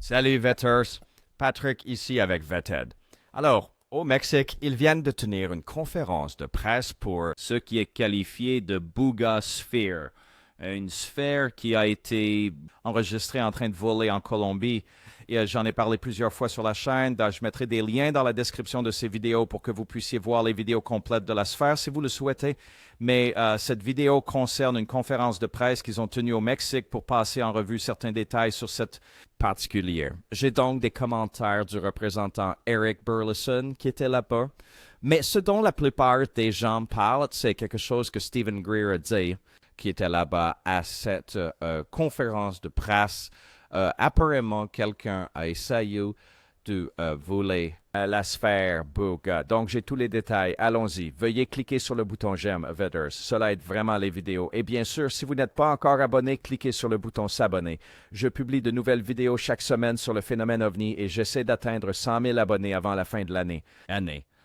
Salut Vetters, Patrick ici avec Vetted. Alors, au Mexique, ils viennent de tenir une conférence de presse pour ce qui est qualifié de Booga Sphere, une sphère qui a été enregistrée en train de voler en Colombie. Et j'en ai parlé plusieurs fois sur la chaîne. Je mettrai des liens dans la description de ces vidéos pour que vous puissiez voir les vidéos complètes de la sphère si vous le souhaitez. Mais cette vidéo concerne une conférence de presse qu'ils ont tenue au Mexique pour passer en revue certains détails sur cette particulière. J'ai donc des commentaires du représentant Eric Burleson qui était là-bas. Mais ce dont la plupart des gens parlent, c'est quelque chose que Stephen Greer a dit, qui était là-bas à cette conférence de presse. Apparemment, quelqu'un a essayé de voler la sphère Booga. Donc, j'ai tous les détails. Allons-y. Veuillez cliquer sur le bouton j'aime, Vetters. Cela aide vraiment les vidéos. Et bien sûr, si vous n'êtes pas encore abonné, cliquez sur le bouton s'abonner. Je publie de nouvelles vidéos chaque semaine sur le phénomène OVNI et j'essaie d'atteindre 100 000 abonnés avant la fin de l'année.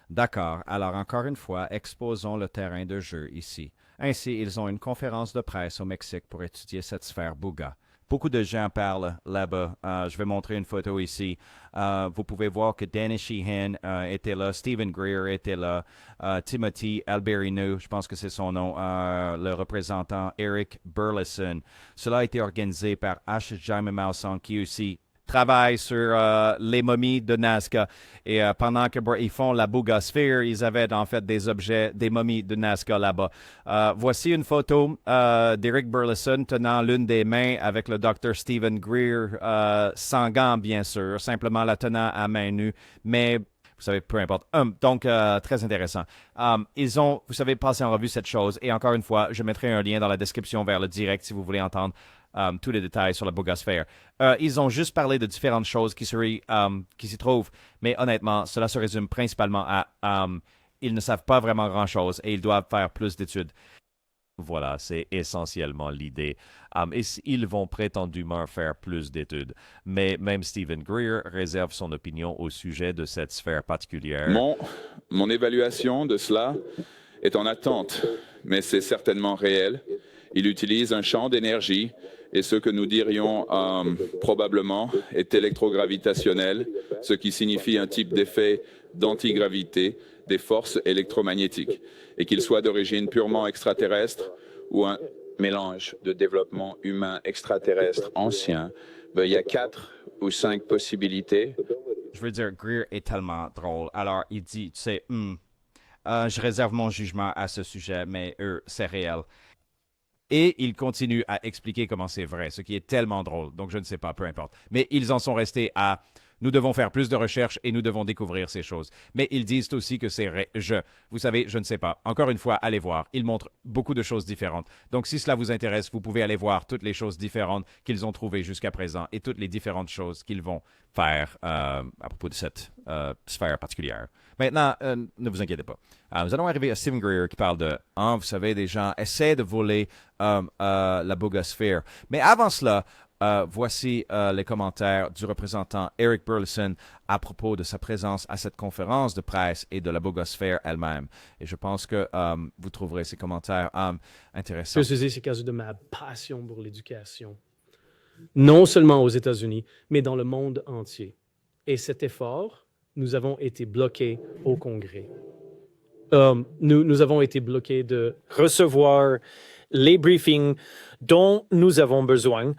D'accord. Alors, encore une fois, exposons le terrain de jeu ici. Ainsi, ils ont une conférence de presse au Mexique pour étudier cette sphère Booga. Beaucoup de gens parlent là-bas. Je vais montrer une photo ici. Vous pouvez voir que Danny Sheehan était là, Stephen Greer était là, Timothy Alberino, je pense que c'est son nom, le représentant Eric Burleson. Cela a été organisé par H. Jaime Maussan, qui aussi travaille sur les momies de Nazca. Et pendant qu'ils font la Boogosphere, ils avaient en fait des objets, des momies de Nazca là-bas. Voici une photo d'Eric Burleson tenant l'une des mains avec le Dr. Stephen Greer, sans gants bien sûr, simplement la tenant à main nue, mais vous savez, peu importe. Donc, très intéressant. Ils ont, vous savez, passé en revue cette chose. Et encore une fois, je mettrai un lien dans la description vers le direct si vous voulez entendre tous les détails sur la Boogosphere. Ils ont juste parlé de différentes choses qui s'y trouvent. Mais honnêtement, cela se résume principalement à ils ne savent pas vraiment grand-chose et ils doivent faire plus d'études. Voilà, c'est essentiellement l'idée. Et ils vont prétendument faire plus d'études. Mais même Stephen Greer réserve son opinion au sujet de cette sphère particulière. Mon évaluation de cela est en attente, mais c'est certainement réel. Il utilise un champ d'énergie et ce que nous dirions probablement est électrogravitationnel, ce qui signifie un type d'effet d'antigravité des forces électromagnétiques, et qu'il soit d'origine purement extraterrestre ou un mélange de développement humain extraterrestre ancien. Il y a 4 ou 5 possibilités. Je veux dire, Greer est tellement drôle. Alors, il dit, tu sais, je réserve mon jugement à ce sujet, mais c'est réel. Et il continue à expliquer comment c'est vrai, ce qui est tellement drôle. Donc, je ne sais pas, peu importe. Mais ils en sont restés à nous devons faire plus de recherches et nous devons découvrir ces choses. Mais ils disent aussi que c'est vous savez, je ne sais pas. Encore une fois, allez voir. Ils montrent beaucoup de choses différentes. Donc, si cela vous intéresse, vous pouvez aller voir toutes les choses différentes qu'ils ont trouvées jusqu'à présent et toutes les différentes choses qu'ils vont faire à propos de cette sphère particulière. Maintenant, ne vous inquiétez pas. Nous allons arriver à Stephen Greer qui parle de, vous savez, des gens essaient de voler la Boogosphere. Mais avant cela, voici les commentaires du représentant Eric Burleson à propos de sa présence à cette conférence de presse et de la Boogosphere elle-même. Et je pense que vous trouverez ces commentaires intéressants. C'est à cause de ma passion pour l'éducation, non seulement aux États-Unis, mais dans le monde entier. Et cet effort, nous avons été bloqués au Congrès. Nous avons été bloqués de recevoir les briefings dont nous avons besoin.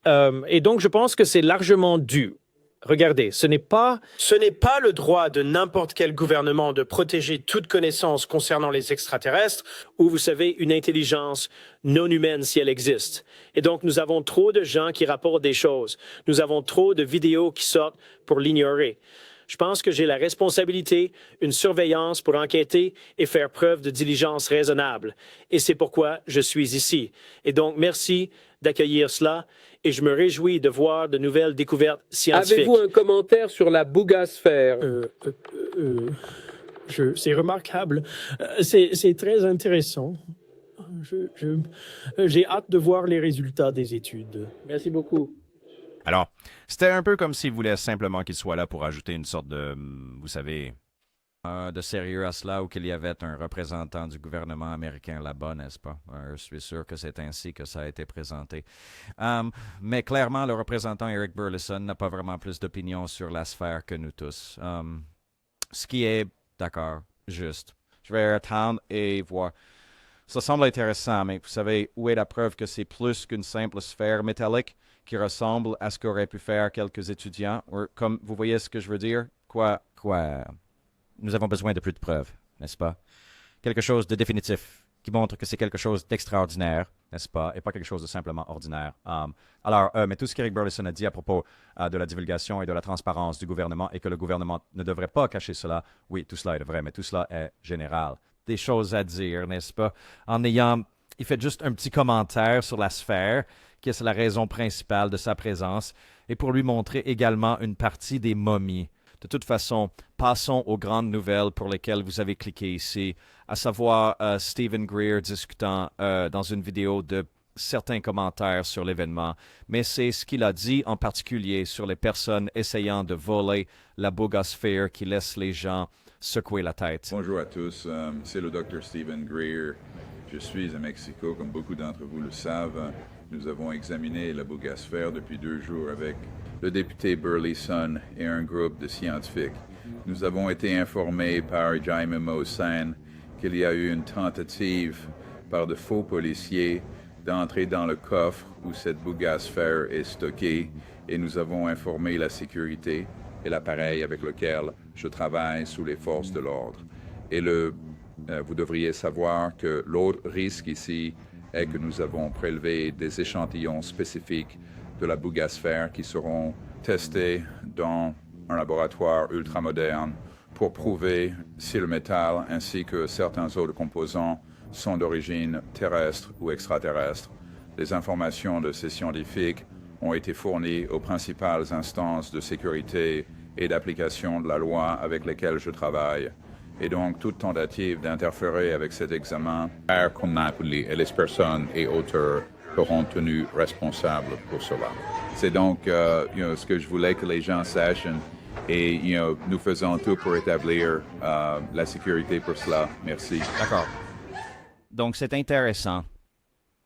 Et donc, je pense que c'est largement dû. Regardez, ce n'est pas le droit de n'importe quel gouvernement de protéger toute connaissance concernant les extraterrestres ou, vous savez, une intelligence non humaine si elle existe. Et donc, nous avons trop de gens qui rapportent des choses. Nous avons trop de vidéos qui sortent pour l'ignorer. Je pense que j'ai la responsabilité, une surveillance pour enquêter et faire preuve de diligence raisonnable. Et c'est pourquoi je suis ici. Et donc, merci d'accueillir cela et je me réjouis de voir de nouvelles découvertes scientifiques. Avez-vous un commentaire sur la Boogosphere? C'est remarquable. C'est très intéressant. J'ai hâte de voir les résultats des études. Merci beaucoup. Alors, c'était un peu comme s'il voulait simplement qu'il soit là pour ajouter une sorte de, vous savez, de sérieux à cela ou qu'il y avait un représentant du gouvernement américain là-bas, n'est-ce pas? Je suis sûr que c'est ainsi que ça a été présenté. Mais clairement, le représentant Eric Burleson n'a pas vraiment plus d'opinion sur la sphère que nous tous. Ce qui est, d'accord, juste. Je vais attendre et voir. Ça semble intéressant, mais vous savez, où est la preuve que c'est plus qu'une simple sphère métallique qui ressemble à ce qu'auraient pu faire quelques étudiants? Comme vous voyez ce que je veux dire? Quoi? Nous avons besoin de plus de preuves, n'est-ce pas? Quelque chose de définitif, qui montre que c'est quelque chose d'extraordinaire, n'est-ce pas? Et pas quelque chose de simplement ordinaire. Mais tout ce qu'Eric Burleson a dit à propos de la divulgation et de la transparence du gouvernement et que le gouvernement ne devrait pas cacher cela, oui, tout cela est vrai, mais tout cela est général. Des choses à dire, n'est-ce pas? Il fait juste un petit commentaire sur la sphère, qui est la raison principale de sa présence, et pour lui montrer également une partie des momies. De toute façon, passons aux grandes nouvelles pour lesquelles vous avez cliqué ici, à savoir Stephen Greer discutant dans une vidéo de certains commentaires sur l'événement, mais c'est ce qu'il a dit en particulier sur les personnes essayant de voler la boogosphère qui laisse les gens secouer la tête. Bonjour à tous, c'est le Dr Stephen Greer. Je suis à Mexico, comme beaucoup d'entre vous le savent. Nous avons examiné la boogosphère depuis 2 jours avec le député Burleson et un groupe de scientifiques. Nous avons été informés par Jaime Maussan qu'il y a eu une tentative par de faux policiers d'entrer dans le coffre où cette boogosphère est stockée et nous avons informé la sécurité et l'appareil avec lequel je travaille sous les forces de l'ordre. Et vous devriez savoir que l'autre risque ici est que nous avons prélevé des échantillons spécifiques de la boogosphère qui seront testés dans un laboratoire ultramoderne pour prouver si le métal ainsi que certains autres composants sont d'origine terrestre ou extraterrestre. Les informations de ces scientifiques ont été fournies aux principales instances de sécurité et d'application de la loi avec lesquelles je travaille. Et donc, toute tentative d'interférer avec cet examen est condamnable et les personnes et auteurs seront tenus responsables pour cela. C'est donc ce que je voulais que les gens sachent et nous faisons tout pour établir la sécurité pour cela. Merci. D'accord. Donc, c'est intéressant.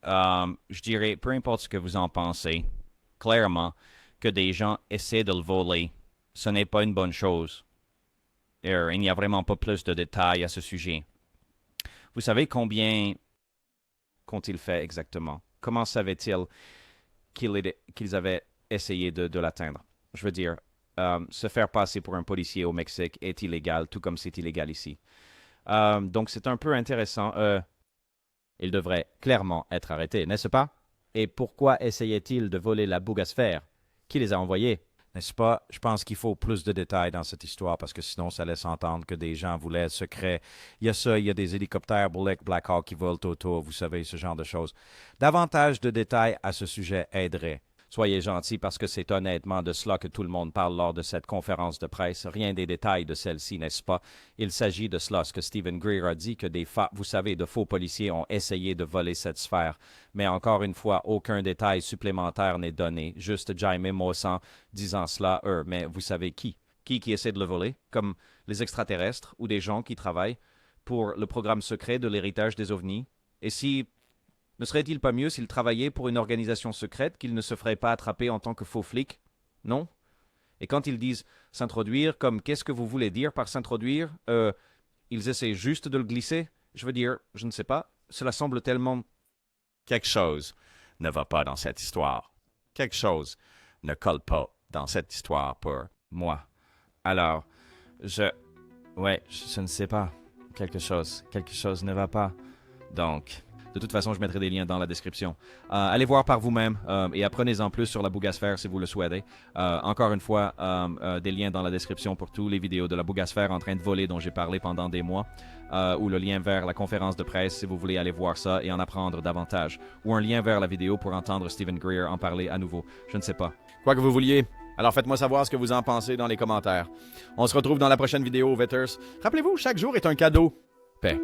Je dirais, peu importe ce que vous en pensez, clairement, que des gens essaient de le voler, ce n'est pas une bonne chose. Il n'y a vraiment pas plus de détails à ce sujet. Vous savez combien qu'ont-ils fait exactement? Comment savaient-ils qu'ils avaient essayé de l'atteindre? Je veux dire, se faire passer pour un policier au Mexique est illégal, tout comme c'est illégal ici. Donc c'est un peu intéressant. Ils devraient clairement être arrêtés, n'est-ce pas? Et pourquoi essayaient-ils de voler la boogosphère? Qui les a envoyés? N'est-ce pas? Je pense qu'il faut plus de détails dans cette histoire parce que sinon, ça laisse entendre que des gens voulaient être secrets. Il y a ça, il y a des hélicoptères Black Hawk qui volent autour, vous savez, ce genre de choses. Davantage de détails à ce sujet aiderait. Soyez gentils parce que c'est honnêtement de cela que tout le monde parle lors de cette conférence de presse. Rien des détails de celle-ci, n'est-ce pas? Il s'agit de cela, ce que Stephen Greer a dit, que vous savez, de faux policiers ont essayé de voler cette sphère. Mais encore une fois, aucun détail supplémentaire n'est donné. Juste Jaime Maussan disant cela, mais vous savez qui? Qui essaie de le voler? Comme les extraterrestres ou des gens qui travaillent pour le programme secret de l'héritage des ovnis? Et si... Ne serait-il pas mieux s'il travaillait pour une organisation secrète qu'il ne se ferait pas attraper en tant que faux flic? Non? Et quand ils disent s'introduire, comme qu'est-ce que vous voulez dire par s'introduire? Ils essaient juste de le glisser? Je veux dire, je ne sais pas. Cela semble tellement... Quelque chose ne va pas dans cette histoire. Quelque chose ne colle pas dans cette histoire pour moi. Alors, je ne sais pas. Quelque chose ne va pas. Donc... De toute façon, je mettrai des liens dans la description. Allez voir par vous-même et apprenez-en plus sur la boogosphère si vous le souhaitez. Encore une fois, des liens dans la description pour tous les vidéos de la boogosphère en train de voler dont j'ai parlé pendant des mois. Ou le lien vers la conférence de presse si vous voulez aller voir ça et en apprendre davantage. Ou un lien vers la vidéo pour entendre Stephen Greer en parler à nouveau. Je ne sais pas. Quoi que vous vouliez. Alors faites-moi savoir ce que vous en pensez dans les commentaires. On se retrouve dans la prochaine vidéo, Vetters. Rappelez-vous, chaque jour est un cadeau. Paix.